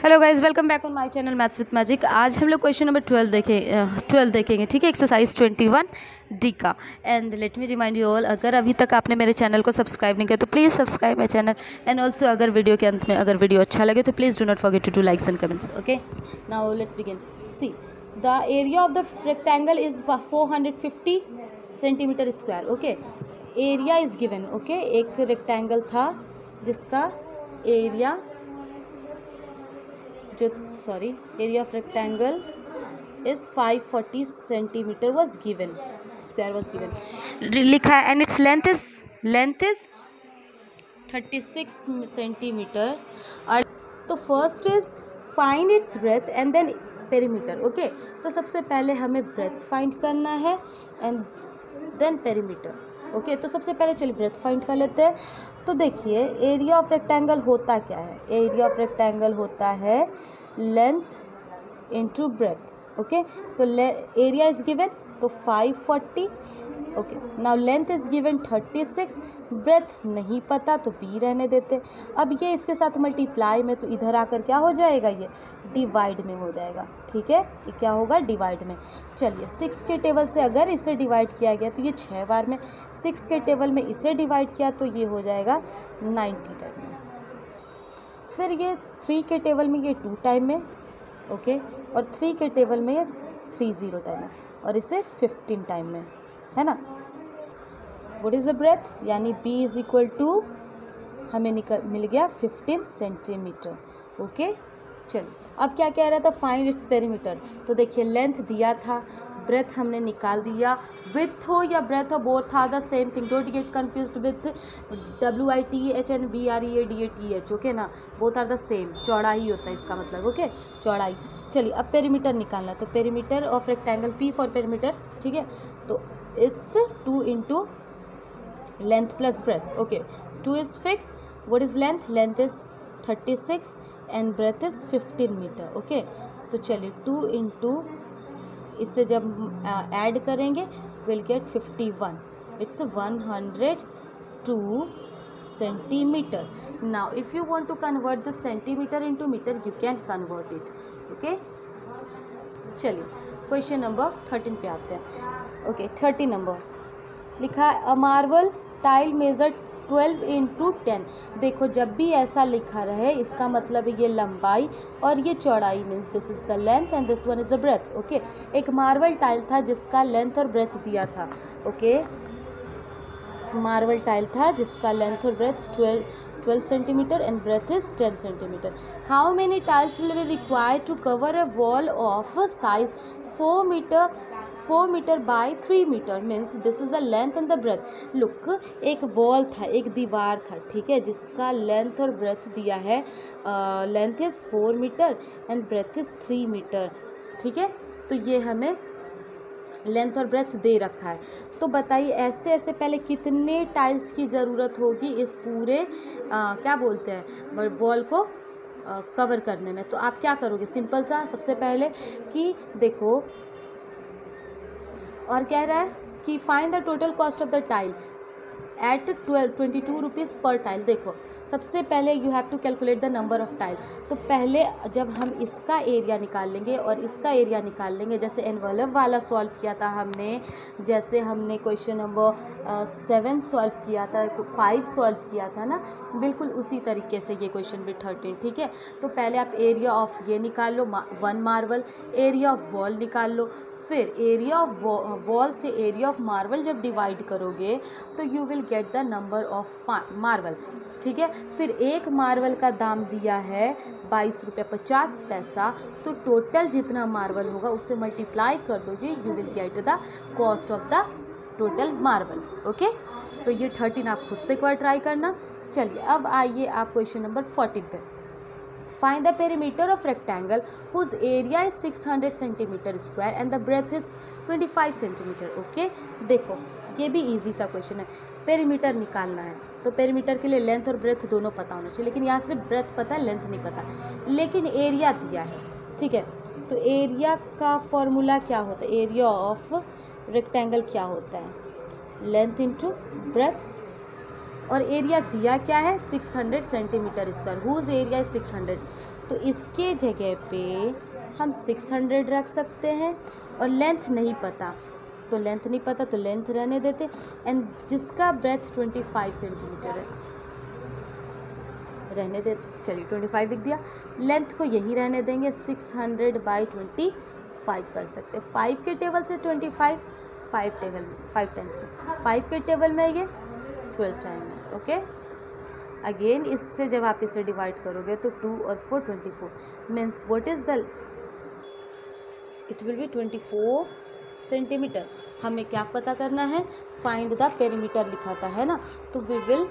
Hello guys, welcome back on my channel maths with magic. आज हम लोग question number 12 देखेंगे, ठीक है, एक्सरसाइज 21 डी का। And let me remind you all, अगर अभी तक आपने मेरे चैनल को सब्सक्राइब नहीं किया तो please subscribe my channel. And also अगर वीडियो के अंत में अगर वीडियो अच्छा लगे तो please do not forget to do likes and comments. Okay, now let's begin. See, the area of the rectangle is 450 centimetre square. Okay, area is given. Okay, एक rectangle था जिसका area area of rectangle is 540 centimetre was given, square was given, लिखा है। And its length is 36 centimetre. और तो first is find its breadth and then perimeter. Okay, तो सबसे पहले हमें ब्रेथ फाइंड करना है एंड देन पेरीमीटर। ओके, तो सबसे पहले चलिए ब्रेथ फाइंड कर लेते हैं। तो देखिए, एरिया ऑफ रेक्टेंगल होता क्या है? एरिया ऑफ रेक्टेंगल होता है लेंथ इनटू ब्रेथ। ओके, तो एरिया इज गिवन तो 540। Okay, now length is given 36, breadth नहीं पता तो बी रहने देते। अब ये इसके साथ मल्टीप्लाई में, तो इधर आकर क्या हो जाएगा, ये डिवाइड में हो जाएगा। ठीक है, ये क्या होगा, डिवाइड में। चलिए, 6 के टेबल से अगर इसे डिवाइड किया गया तो ये 6 बार में, 6 के टेबल में इसे डिवाइड किया तो ये हो जाएगा 90 टाइम में। फिर ये 3 के टेबल में ये 2 टाइम में। ओके, और 3 के टेबल में ये 30 टाइम में, और इसे 15 टाइम में, है ना। व्हाट इज द ब्रेथ, यानी B इज इक्वल टू हमें मिल गया 15 सेंटीमीटर। ओके, चलिए अब क्या कह रहा था, फाइंड इट्स पेरीमीटर। तो देखिए, लेंथ दिया था, ब्रेथ हमने निकाल दिया। विथ हो या ब्रेथ हो, both are the same thing, don't get confused with WITH and BREADATH। Okay ना, बोथ आर द सेम, चौड़ा ही होता है इसका मतलब। ओके, चौड़ाई। चलिए अब पेरीमीटर निकालना, तो perimeter of rectangle, P for perimeter, ठीक है। तो it's 2 into length plus breadth. Okay, 2 is fix. What is length, length is 36 and breadth is 15 metre. Okay, तो चलिए 2 इंटू, इससे जब ऐड करेंगे will get 51, it's 102 centimetre. Now if you want to convert the centimetre into metre, you can convert it. Okay, चलिए question number 13 पे आते हैं। Okay, 30 number लिखा है, अ मार्बल टाइल मेजर 12 इंटू 10। देखो, जब भी ऐसा लिखा रहे इसका मतलब ये लंबाई और ये चौड़ाई, means this is the length and this one is the breadth. Okay, एक मार्बल टाइल था जिसका लेंथ और ब्रेथ दिया था। ओके, मार्बल टाइल था जिसका लेंथ और breadth 12 centimetre and breadth is 10 centimetre. How many tiles will be required to cover a wall of size 4 metre by 3 metre, means this is the length and the breadth. Look, एक wall था, एक दीवार था, ठीक है, जिसका length और breadth दिया है, length is 4 metre and breadth is 3 metre. ठीक है, तो ये हमें लेंथ और ब्रेथ दे रखा है। तो बताइए, ऐसे ऐसे पहले कितने टाइल्स की ज़रूरत होगी इस पूरे क्या बोलते हैं, वॉल को कवर करने में। तो आप क्या करोगे, सिंपल सा, सबसे पहले कि देखो, और कह रहा है कि find the total cost of the tile at 22 rupees per tile. देखो, सबसे पहले you have to calculate the number of tile. तो पहले जब हम इसका एरिया निकाल लेंगे और इसका एरिया निकाल लेंगे, जैसे एनवलप वाला सॉल्व किया था हमने, जैसे हमने क्वेश्चन नंबर 7 सॉल्व किया था, 5 सॉल्व किया था ना, बिल्कुल उसी तरीके से ये क्वेश्चन भी 13। ठीक है, तो पहले आप एरिया ऑफ ये निकाल लो, 1 मार्बल, एरिया ऑफ वॉल निकाल लो, फिर एरिया ऑफ वॉल से एरिया ऑफ मार्बल जब डिवाइड करोगे तो you will get the number of marble. ठीक है, फिर एक मार्बल का दाम दिया है 22 रुपये 50 पैसा, तो टोटल जितना मार्बल होगा उससे मल्टीप्लाई कर दोगे, you will get the cost of the total marble. Okay, तो ये 13 आप खुद से एक बार ट्राई करना। चलिए अब आइए आप क्वेश्चन नंबर 14 पे। Find the perimeter of rectangle whose area is 600 centimeter square and the breadth is 25 centimeter. Okay, देखो ये भी इजी सा क्वेश्चन है। पेरीमीटर निकालना है तो पेरीमीटर के लिए लेंथ और ब्रेथ दोनों पता होना चाहिए, लेकिन यहाँ सिर्फ ब्रेथ पता है, लेंथ नहीं पता, लेकिन एरिया दिया है। ठीक है, तो एरिया का फॉर्मूला क्या होता है, एरिया ऑफ रेक्टेंगल क्या होता है, लेंथ इंटू ब्रेथ, और एरिया दिया क्या है 600 centimetre square, whose area is 600। तो इसके जगह पे हम 600 रख सकते हैं, और लेंथ नहीं पता तो लेंथ रहने देते। एंड जिसका ब्रेथ 25 सेंटीमीटर है रहने दे, चलिए 25 लिख दिया। लेंथ को यही रहने देंगे, 600/25 कर सकते हैं। 5 के टेबल से 25, 5 टाइम्स में, 5 के टेबल में ये 12 टाइम में। ओके, अगेन इससे जब आप इसे डिवाइड करोगे तो 2 और 4 24 means what is the, it will be 24 centimetre. हमें क्या पता करना है, फाइंड द पेरीमीटर लिखा था, है ना। तो we will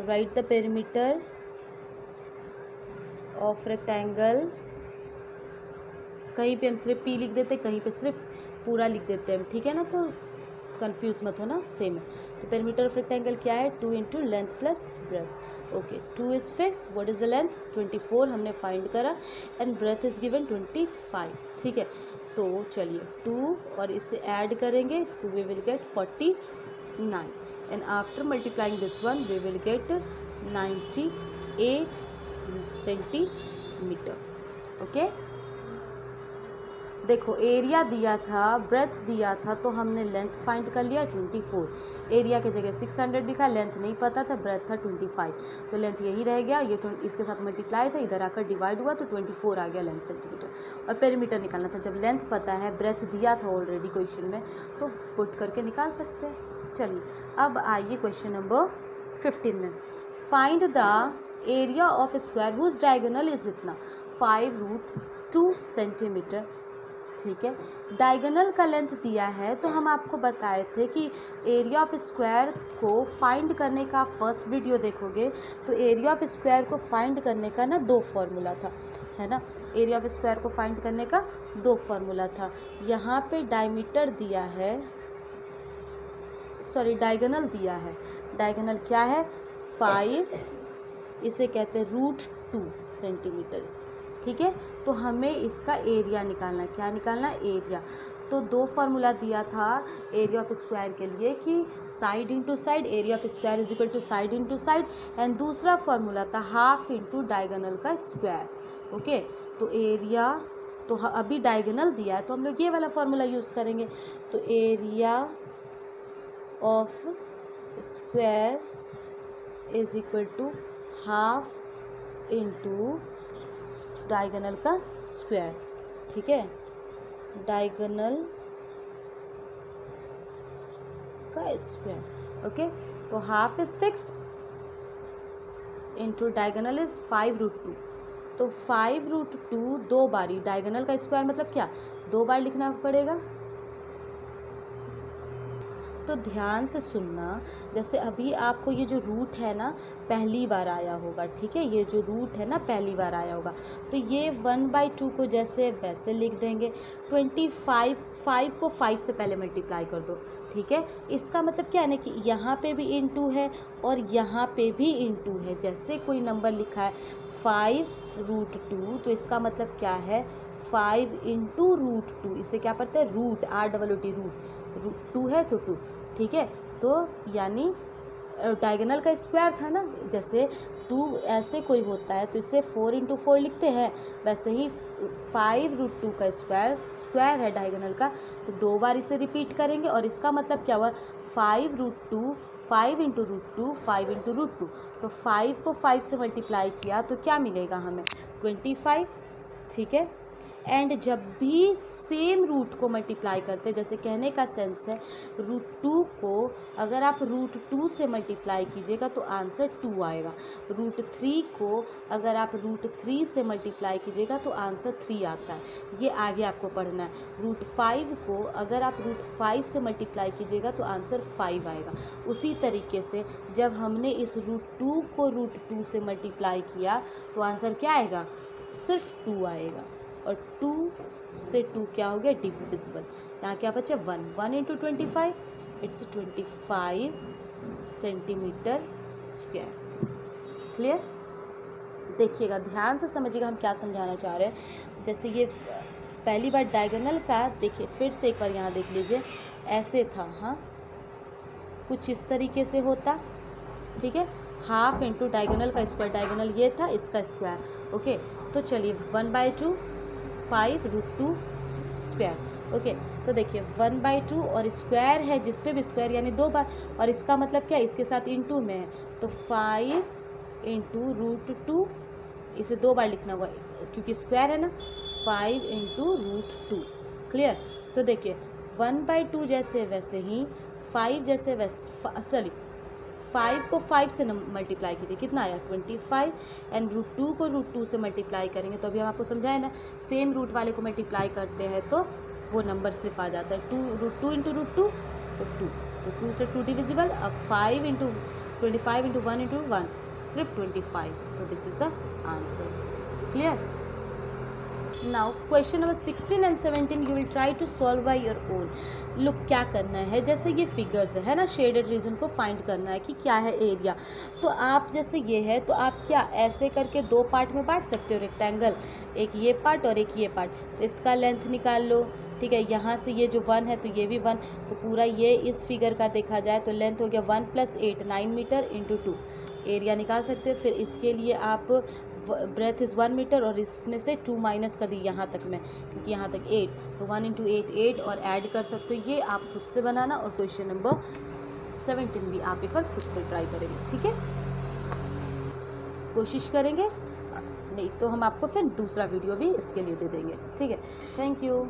write the perimeter of rectangle. कहीं पे हम सिर्फ पी लिख देते, कहीं पे सिर्फ पूरा लिख देते हैं, ठीक है ना, तो कंफ्यूज मत होना, सेम है। तो पेरीमीटर ऑफ रेक्टेंगल क्या है, 2 into length plus breadth. Okay, 2 is fix, what is the length 24 हमने फाइंड करा, एंड ब्रेथ इज गिवन 25, ठीक है। तो चलिए 2 और इसे ऐड करेंगे तो we will get 49, and after multiplying this one we will get 98 centimetre. Okay, देखो एरिया दिया था, ब्रेथ दिया था, तो हमने लेंथ फाइंड कर लिया 24, एरिया की जगह 600 लिखा, लेंथ नहीं पता था, ब्रेथ था 25, तो लेंथ यही रह गया, ये इसके साथ मल्टीप्लाई था, इधर आकर डिवाइड हुआ तो 24 आ गया लेंथ सेंटीमीटर। और पेरीमीटर निकालना था, जब लेंथ पता है, ब्रेथ दिया था ऑलरेडी क्वेश्चन में, तो पुट करके निकाल सकते हैं। चलिए अब आइए क्वेश्चन नंबर 15 में, find the area of square whose diagonal is इतना 5√2 सेंटीमीटर, ठीक है। डायगोनल का लेंथ दिया है, तो हम आपको बताए थे कि एरिया ऑफ स्क्वायर को फाइंड करने का, फर्स्ट वीडियो देखोगे तो एरिया ऑफ स्क्वायर को फाइंड करने का ना 2 फॉर्मूला था, है ना। एरिया ऑफ स्क्वायर को फाइंड करने का 2 फॉर्मूला था। यहाँ पे डायमीटर दिया है, सॉरी डायगोनल दिया है, डायगोनल क्या है 5, इसे कहते हैं √2 सेंटीमीटर, ठीक है। तो हमें इसका एरिया निकालना, क्या निकालना, एरिया। तो 2 फार्मूला दिया था एरिया ऑफ स्क्वायर के लिए कि side into side, area of square is equal to side into side, and दूसरा फार्मूला था हाफ इंटू डायगोनल का स्क्वायर। ओके, तो एरिया, तो अभी डायगोनल दिया है तो हम लोग ये वाला फार्मूला यूज़ करेंगे। तो area of square is equal to half into diagonal का स्क्वायर, ठीक है, डायगोनल का स्क्वायर। ओके, तो half is fix into diagonal is 5√2, तो 5√2 2 बारी, डायगोनल का स्क्वायर मतलब क्या, 2 बार लिखना पड़ेगा। तो ध्यान से सुनना, जैसे अभी आपको ये जो रूट है ना पहली बार आया होगा, ठीक है, ये जो रूट है ना पहली बार आया होगा, तो ये 1/2 को जैसे वैसे लिख देंगे। 25, 5 को 5 से पहले मल्टीप्लाई कर दो, ठीक है। इसका मतलब क्या है ना कि यहाँ पे भी इंटू है और यहाँ पे भी इंटू है, जैसे कोई नंबर लिखा है 5√2, तो इसका मतलब क्या है 5 इंटू √2, इसे क्या पढ़ते हैं रूट, ROOT, रूट 2 है तो 2, ठीक है। तो यानी डायगोनल का स्क्वायर था ना, जैसे 2 ऐसे कोई होता है तो इसे 4 इंटू 4 लिखते हैं, वैसे ही 5√2 का स्क्वायर है डायगोनल का, तो 2 बार इसे रिपीट करेंगे। और इसका मतलब क्या हुआ 5√2, 5 इंटू √2, 5 इंटू √2, तो 5 को 5 से मल्टीप्लाई किया तो क्या मिलेगा हमें 25, ठीक है। एंड जब भी सेम रूट को मल्टीप्लाई करते हैं, जैसे कहने का सेंस है √2 को अगर आप √2 से मल्टीप्लाई कीजिएगा तो आंसर 2 आएगा, √3 को अगर आप √3 से मल्टीप्लाई कीजिएगा तो आंसर 3 आता है। ये आगे आपको पढ़ना है। √5 को अगर आप √5 से मल्टीप्लाई कीजिएगा तो आंसर 5 आएगा। उसी तरीके से जब हमने इस √2 को √2 से मल्टीप्लाई किया तो आंसर क्या आएगा, सिर्फ 2 आएगा। और 2 से 2 क्या हो गया, डिविजिबल, यहाँ क्या बचा 1 into 25, it's 25 centimetre square. Clear, देखिएगा ध्यान से समझिएगा हम क्या समझाना चाह रहे हैं। जैसे ये पहली बार डायगोनल का देखिए, फिर से एक बार यहाँ देख लीजिए, ऐसे था, हाँ कुछ इस तरीके से होता, ठीक है, हाफ इंटू डायगोनल का स्क्वायर, डायगोनल ये था, इसका स्क्वायर, ओके, तो चलिए 1/2 5√2 स्क्वायर। ओके, तो देखिए 1/2 और स्क्वायर है, जिस पे भी स्क्वायर यानी 2 बार, और इसका मतलब क्या, इसके साथ इंटू में है, तो 5 × √2, इसे 2 बार लिखना होगा क्योंकि स्क्वायर है ना, 5 × √2। क्लियर। तो देखिए 1/2 जैसे वैसे ही 5 जैसे वैसे, सॉरी 5 को 5 से मल्टीप्लाई कीजिए, कितना आया 25, एंड √2 को √2 से मल्टीप्लाई करेंगे, तो अभी हम आपको समझाए ना, सेम रूट वाले को मल्टीप्लाई करते हैं तो वो नंबर सिर्फ आ जाता है 2 × √2 तो 2, तो 2 से 2 डिविजिबल। अब 5 × 25 × 1 × 1 सिर्फ 25, तो this is the answer. Clear. Now question number 16 and 17 you will try to solve by your own. Look, क्या करना है, जैसे ये फिगर्स है ना, शेडेड रीजन को फाइंड करना है कि क्या है एरिया। तो आप जैसे ये है, तो आप क्या ऐसे करके 2 पार्ट में बांट सकते हो रेक्टेंगल, एक ये पार्ट और एक ये पार्ट। तो इसका लेंथ निकाल लो, ठीक है, यहाँ से ये जो 1 है तो ये भी 1, तो पूरा ये इस फिगर का देखा जाए तो लेंथ हो गया 1 + 8 9 मीटर × 2, एरिया निकाल सकते हो। फिर इसके लिए आप ब्रेथ इज़ 1 मीटर और इसमें से 2 माइनस कर दी यहाँ तक में, क्योंकि यहाँ तक 8, तो 1 × 8 8 और ऐड कर सकते हो। ये आप खुद से बनाना, और क्वेश्चन नंबर 17 भी आप एक बार खुद से ट्राई करेंगे, ठीक है, कोशिश करेंगे, नहीं तो हम आपको फिर दूसरा वीडियो भी इसके लिए दे देंगे, ठीक है। Thank you.